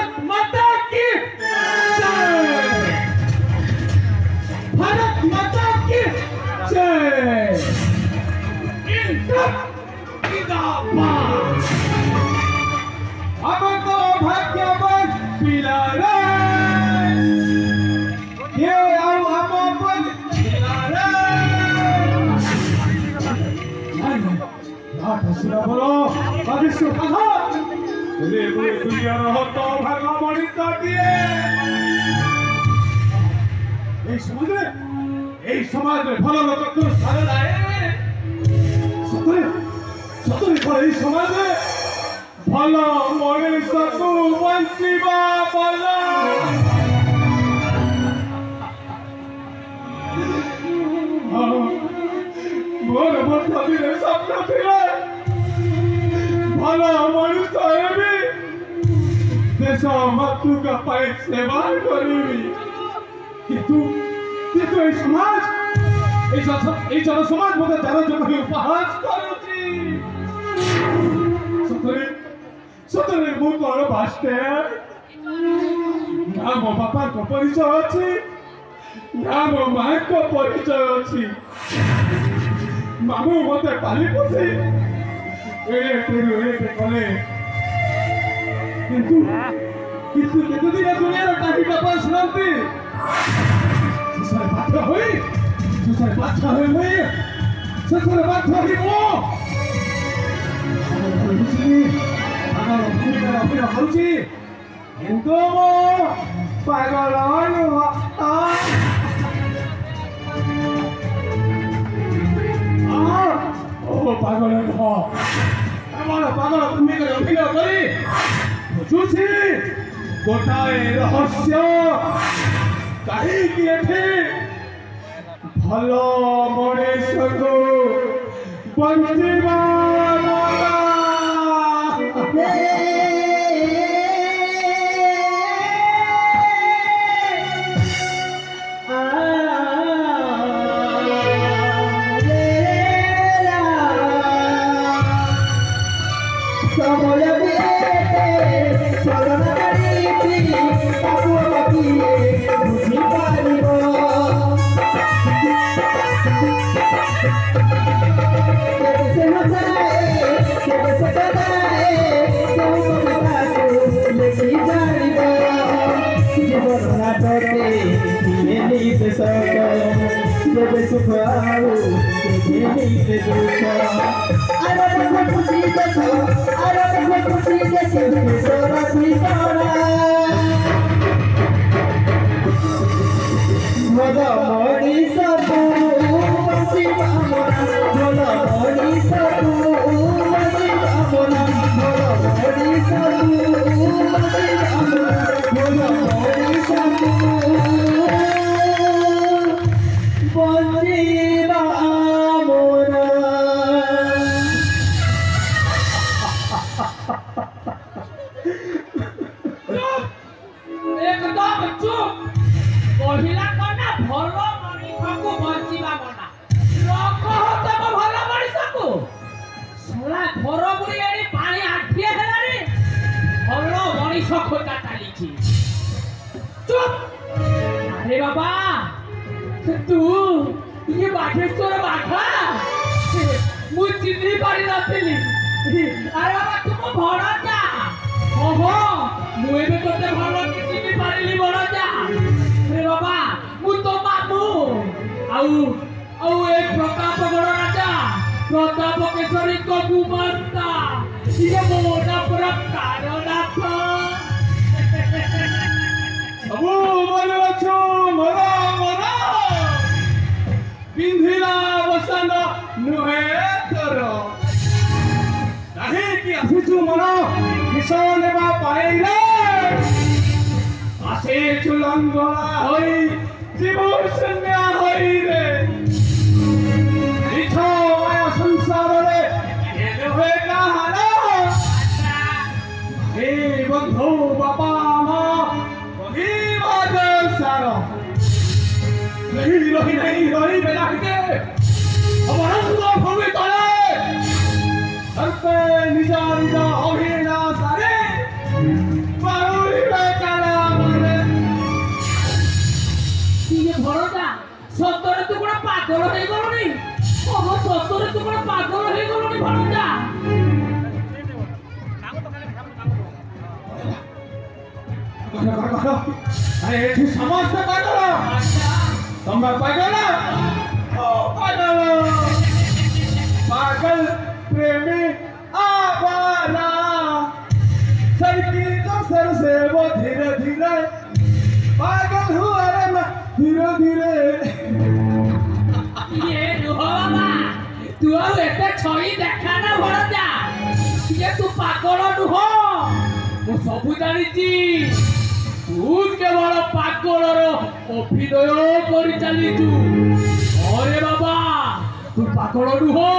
भारत माता की जय। भारत माता की जय। जिंदाबाद। हमको भाग्यवान पिलारे ये आओ अपन पिलारे आठसिरा बोलो भविष्य कहा रे रे दुनिया रहतो भागा मणि काटिए এই সমাজে ভালো লোক তো সারা নাই সতরে সতরে করে এই সমাজে ভালো মনুষ্যକୁ বঞ্চিবা বলা মোর বন্ধুদের স্বপ্ন ছিল ভালো মনুষ্য হেবি দেশ মাতৃকা পাই সেবা করিবি কিন্তু এই সমাজ এই জনসমাজ মধ্যে যারা জনকে উপহাস করুছি সতরে ମୁଁ କଣ ବାସ୍ତେ ନା ମୋ ବାପାଙ୍କ ପରିଚୟ ଅଛି ନା ମୋ ମାଙ୍କ ପରିଚୟ ଅଛି ମାମୁଁ ମତେ ପାଲି ପୋଷି ଏଡ଼େ କଲେ କିନ୍ତୁ କେତେଦିନ ଦୁନିଆର କାହିଁ ବାପା ଶୁଣନ୍ତି ଶେଷରେ ବାଧ୍ୟ ହୋଇ ଶେଷରେ ବାଧ୍ୟ ହୋଇ ମୁଁ भूमिका करुची किंतु पागल पागल पागल भूमिका अभिनय करी बुझुची गोटाए रहस्य कहीं भल मनीष को बंचिबा अरे बाबा तू ये बागेश्वर बाघा मुझे नहीं पारी नथिली अरे बाबा तुम भड़ा जा ओहो मुए भी तोते भलो किछि नहीं पारिली भड़ा जा अरे बाबा मु तो मामू आउ एक प्रतापगढ़ राजा प्रताप केशरी को गुमास्ता ये मोटा पूरा कारनाथ सबू बोल बच्चो मरा मरा पिंधिला बसन नुहे करो नहीं कि आसिचु मनो किसान बा पाइले आसे चुलंगला होई जीव शून्य होई रे इछो आया संसार रे ये नुहे कहाना हे बंधु बापा नहीं बेला के अमरंग भूमि तले सर्पे निजा निजा अभिना सारे बाहुरी अरे एठी समस्त पागल तुम्हें पागल पागल पागल प्रेमी आवारा सरकी तो सर से वो धीरे धीरे पागल हुआ रे मैं धीरे धीरे ये बाबा तू ଆଉ ଏତେ ଛଇ ଦେଖା ନା ଭଣଜା ଟିକେ ତୁ ପାଗଳ ନୁହଁ ମୁଁ ସବୁ ଜାଣିଛି ତୁ କେବଳ ପାଗଳର ଅଭିନୟ କରି ଚାଲିଛୁ ଅରେ ବାବା ତୁ ପାଗଳ ନୁହଁ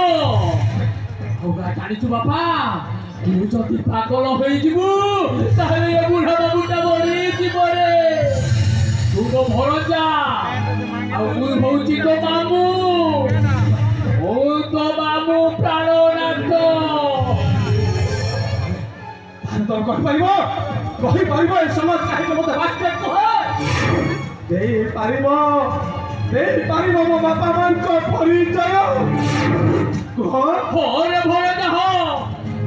ଆଉ ଜାଣିଛୁ ବାପା ତୁ ଯଦି ପାଗଳ ହେଇଯିବୁ ତାହେଲେ ଏ ବୁଢ଼ା ବାବୁଟା ମରିଯିବ ରେ ତୁ ମୋ ଭଣଜା ଆଉ ମୁଁ ହଉଛି ତୋ ମାମୁଁ ଓ ତୋ ମାମୁଁ ପ୍ରାଣନାଥ ତୋର କହିପାରିବ ଏ ସମାଜ କାହିଁକି ମୋତେ ବାକ୍ୟ କହ ଦେଇପାରିବ ମୋ ବାପା ମାଙ୍କ ପରିଚୟ କୁହ ହରେ ଭଣଜା ହଁ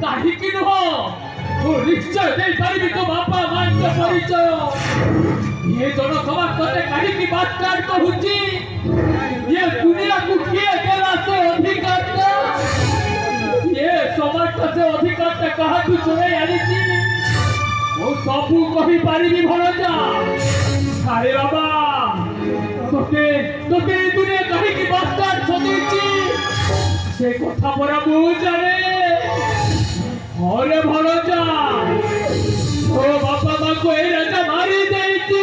କାହିଁକି ନୁହଁ ମୁଁ ନିଶ୍ଚୟ ଦେଇପାରିବି ତୋ ବାପା ମାଙ୍କ ପରିଚୟ ये जनसभा कते काढ़ी बात काट कहूची ये दुनिया को किए देला से अधिकार ये समाज से अधिकार कहा तू चले आनी वो सबू कही पारिबी भणजा अरे बाबा तोते तोते दुनिया काढ़ी बात काट सदैची से कथा परा मु जाने अरे भणजा ओ बापा मां को ए राजा मारी देती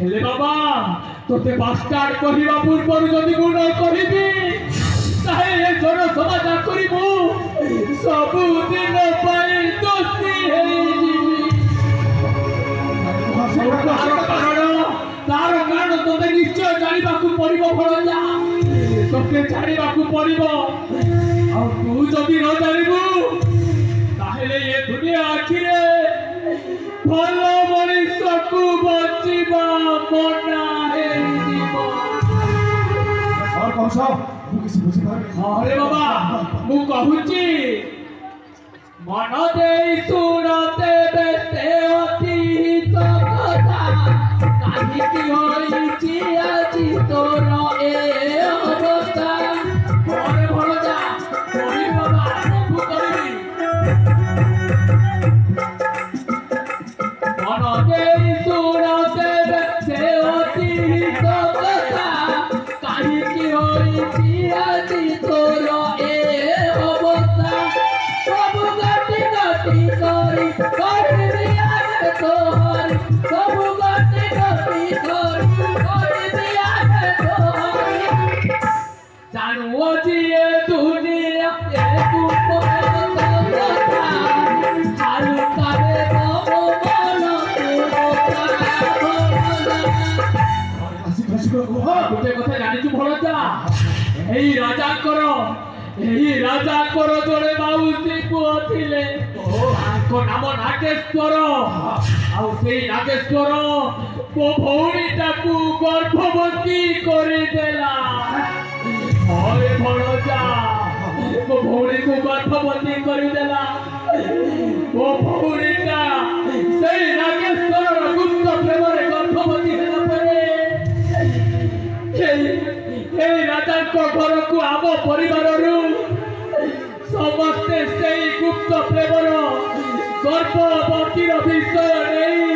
हेले बाबा तोते बास्टार्ड कहिबा पूर्वरु जदि मु न कहिबी ताहे ए जनसभा जा करिबु सबु दिन पाई दोषी हेई जीवी तार कारण तोते निश्चय जानिबाकू पड़िबो भणजा तोते जानिबाकू पड़िबो आ तू जदि न जानिबु ताहेले ये दुनिया आखिरे भलो मनुष्य को बचिबा मना हे जीवन और कौन सा किसी बुझी पारे अरे बाबा मु कहूची मन दे सुनते बेते अतीत कथा काहि की होईची आजी तोर ए अवस्था अरे भणजा कोई बाबा सब करबी मन दे सुनते बेते अतीत कथा काहि की होईची आजी तोर ए अवस्था सब गति गति करी दिया है तोहर सब गति गति करी दिया है तोहर जानू जी ये दुनिया ए तू हालू करे बाबू बोलो हसी गोटे कथा जानिछु भणजा एही राजा करो जोड़े माउसी पुओ थिले आको नाम नागेश्वर आउ सेई नागेश्वर मो भौणीटाकू गर्भवती करि देला अरे भणजा मो भौणी को गर्भवती करि देला मो भौणीटा सेई नागेश्वर गुप्त प्रेमरे गर्भवती हेला परे राजा घर को आम परिवार समस्ते से गुप्त प्रेमर गर्भवती विषय नहीं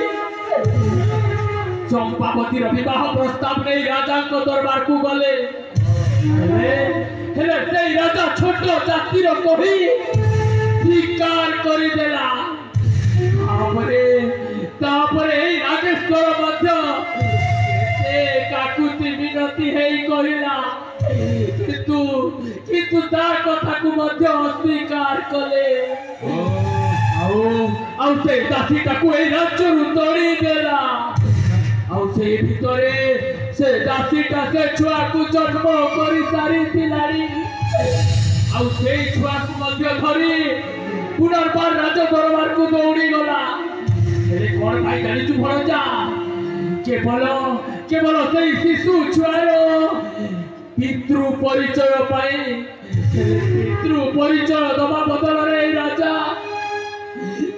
चंपावती विवाह प्रस्ताव नहीं राजा दरबार को गले से राजा छोट जातिर कही धिकार करदेला नागेश्वर काकुति विनती हेई कहिला किंतु तार कथा को मध्य अस्वीकार कले आउ से दासीटा को ए राज्य तोड़ी देला आउ से भितरे से दासीटा से छुआ को जन्म करी सारी तिलारी आउ से छुआ को मध्य धरी पुनर्बार राज दरबार को दौड़ी गला एरे कोन भाई जानि तू भणजा केवल से शिशु छुआर पितृ परिचय पितृ परिचय दबा बदल रे राजा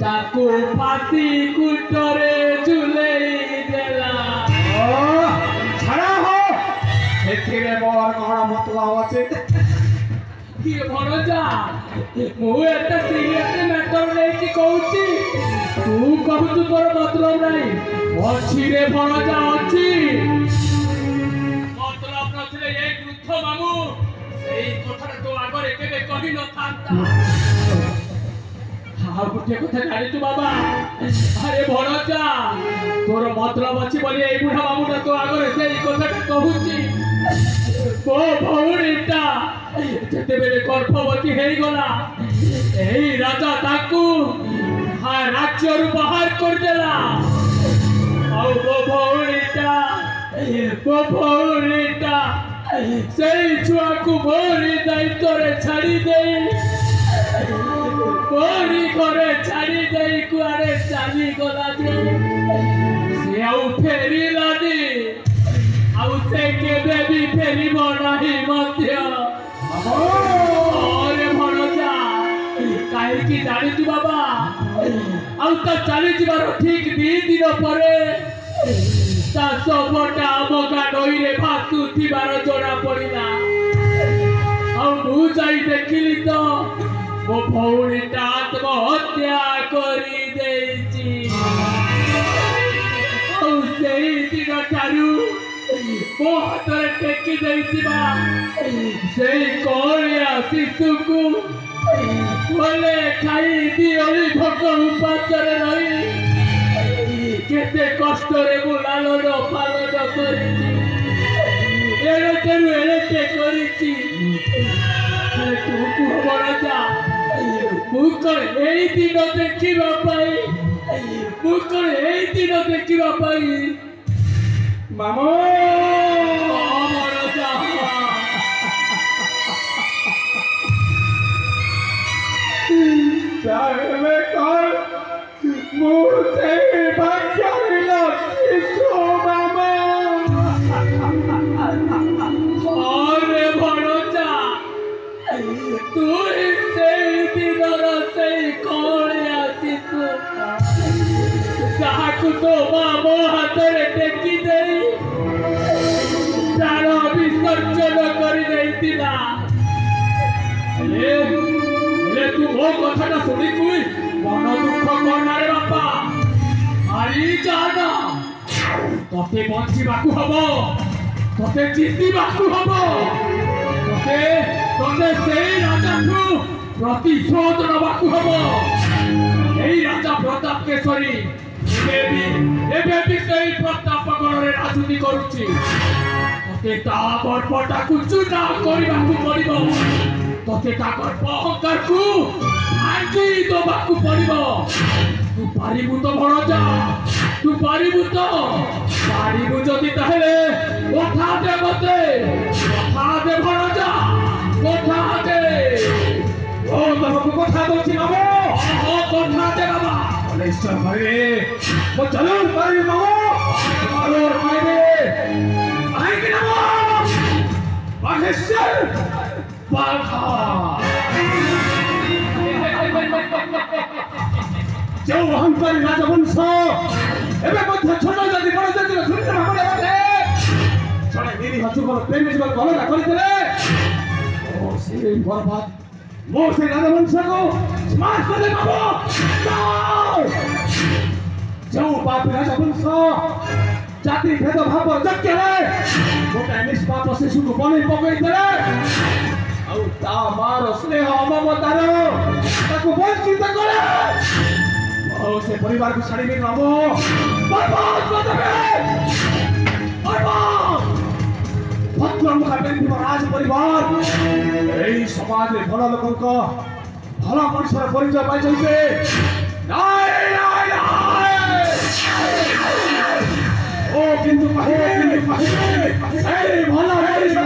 ତାକୁ ଫାଶୀ କୁଟରେ ଝୁଲେଇ ଦେଲା। ଛାଡ଼ ହୋ ଏଥିରେ ମୋର କ'ଣ ମତଲବ ଅଛି? କିଏ ଭଣଜା ମୁଁ ଏତେ ସିରିୟସ୍ ମ୍ୟାଟର ନେଇକି କହୁଛି, ତୁ କହୁଛୁ ତୋର ମତଲବ ନାହିଁ। ଅଛି ରେ ଭଣଜା ଅଛି। ମତଲବ ନଥିଲେ ଏଇ ବୃଦ୍ଧ ମାମୁଁ ସେଇ କଥାଟା ତୋ ଆଗରେ କେବେ କହିନଥାନ୍ତା। ଆଉ ଗୋଟିଏ କଥା ଜାଣିଛୁ ବାବା, ଆରେ ଭଣଜା ତୋର ମତଲବ ଅଛି ବୋଲି ଏଇ ବୁଢା ମାମୁଁଟା ତୋ ଆଗରେ ସେଇ କଥାଟା କହୁଛି। ମୋ ଭଉଣୀଟା ଯେତେବେଳେ ଗର୍ଭବତୀ ହେଇଗଲା, ଏହି ରାଜା ତାକୁ ରାଜ୍ୟରୁ ବାହାର କରିଦେଲା। ଆଉ ମୋ ଭଉଣୀଟା ସେଇ ଛୁଆକୁ ମୋରି ଦାୟିତ୍ୱରେ ଛାଡ଼ି ଦେଇ ମୋରି ଘରେ ଛାଡ଼ି ଦେଇ କୁଆଡ଼େ ଚାଲିଗଲା ଯେ ସେ ଆଉ ଫେରିଲାନି। ଆଉ ସେ କେବେ ବି ଫେରିବ ନାହିଁ ମଧ୍ୟ। ଅରେ ଭଣଜା କାହିଁକି ଜାଣିଛୁ ବାବା, ଆଉ ତା ଚାଲିଯିବାର ଠିକ 2 ଦିନ ପରେ ତା ଶବଟା ଆମ ଗାଁ ନଈରେ ଭାସୁଥିବାର ଜଣା ପଡ଼ିଲା। ଆଉ ମୁଁ ଯାଇ ଦେଖିଲି ତ ମୋ ଭଉଣୀଟା ଆତ୍ମହତ୍ୟା କରିଦେଇଛି। ଆଉ ସେଇ ଦିନ ଠାରୁ ମୋ ହାତରେ ଟେକି ଦେଇଥିବା ସେଇ କଅଁଳିଆ ଶିଶୁକୁ ବୋଲେ ଖାଇ ଦିଅଳି ଭୋକ ଉପାସରେ ରହି କେତେ କଷ୍ଟରେ ମୁଁ ଲାଲନ ପାଲନ କରିଛି, ଏଡ଼େରୁ ଏଡ଼େ କରିଛି। ତୁ କୁହ ଭଣଜା, ମୁଁ କ'ଣ ଏଇ ଦିନ ଦେଖିବା ପାଇଁ ମାମୁଁ ଭଣଜା ଚାହିଁବେ କ'ଣ ମୁଁ ସେଇ ଭାଗ୍ୟହୀନ ଶିଶୁ ମାମୁଁ। ଅରେ ଭଣଜା ତୁ ସେଇ ଦିନର ସେଇ କଅଁଳିଆ ଶିଶୁ ଯାହାକୁ ତୋ ମା ମୋ ହାତରେ ଟେକି ଦେଇ ପ୍ରାଣ ବିସର୍ଜନ କରିଦେଇଥିଲା। ହେଲେ ତୁ ମୋ କଥାଟା ଶୁଣିକୁ ମନ ଦୁଃଖ କରନାରେ ବାପା। ହାରି ଯାନା, ତତେ ବଞ୍ଚିବାକୁ ହବ, ତତେ ଜିତିବାକୁ ହବ, ତତେ ସେଇ ରାଜାଠୁ ପ୍ରତିଶୋଧ ନେବାକୁ ହବ। ଏଇ ରାଜା ପ୍ରତାପ କେଶରୀ ଏବେ ବି ସେଇ ପ୍ରତାପଗଡ଼ରେ ରାଜୁତି କରୁଛି। ତତେ ତା ଗର୍ଭଟାକୁ ଚୂନା କରିବାକୁ ପଡ଼ିବ, ତତେ ତା ଗର୍ଭ ଅହଙ୍କାରକୁ ଭାଙ୍ଗି ଦେବାକୁ ପଡ଼ିବ। ତୁ ପାରିବୁ ତ ଭଣଜା? ତୁ ପାରିବୁ ତ? ପାରିବୁ ଯଦି ତାହେଲେ କଥା ଦେ ମତେ, କଥା ଦେ ଭଣଜା, କଥା ଦେ। ଓ ତମକୁ କଥା ଦଉଛି ମାମୁଁ। କଥା ଦେ ବାବା। ନିଶ୍ଚୟ କରିବେ, ମୁଁ ଜରୁର କରିବି ମାମୁଁ, ଜରୁର କରିବି। କାହିଁକି ନା ବାଘେଶ୍ୱର ବାଘା ଯେଉଁ ଅହଙ୍କାରୀ ରାଜବଂଶ ଏବେ ମଧ୍ୟ ଛୋଟ ଜାତି ବଡ଼ ଜାତିର ଧୂଳିରେ ଭାବରେ ଜଣେ ନିରୀହ ଯୁବକ ପ୍ରେମୀ ଯୁବକ ଗଣନା କରିଥିଲେ। ଓ ସେଇ ବର୍ବାଦ ମୁଁ ସେଇ ରାଜବଂଶକୁ ସ୍ମାସ କରି ଯେଉଁ ପାପୀ ରାଜବଂଶ ଜାତି ଭେଦଭାବ ଯଜ୍ଞରେ ଗୋଟାଏ ନିଷ୍ପାପ ଶିଶୁକୁ ବନେଇ ପକାଇଥିଲେ, ଆଉ ତା ମାର ସ୍ନେହ ମମତାର ତାକୁ ବଞ୍ଚିତ କଲେ। ଆଉ ସେ ପରିବାରକୁ ଛାଡ଼ିବି ନବ ବର୍ବାଦ କରିଦେବେ। ଭଦ୍ରମୁଖା ପିନ୍ଧିବ ରାଜ ପରିବାର ଏହି ସମାଜରେ ଭଲ ଲୋକଙ୍କ ଭଲ ମଣିଷର ପରିଚୟ ପାଇଛନ୍ତି। ଓ କିନ୍ତୁ କହିବେ ଭଲ ମଣିଷ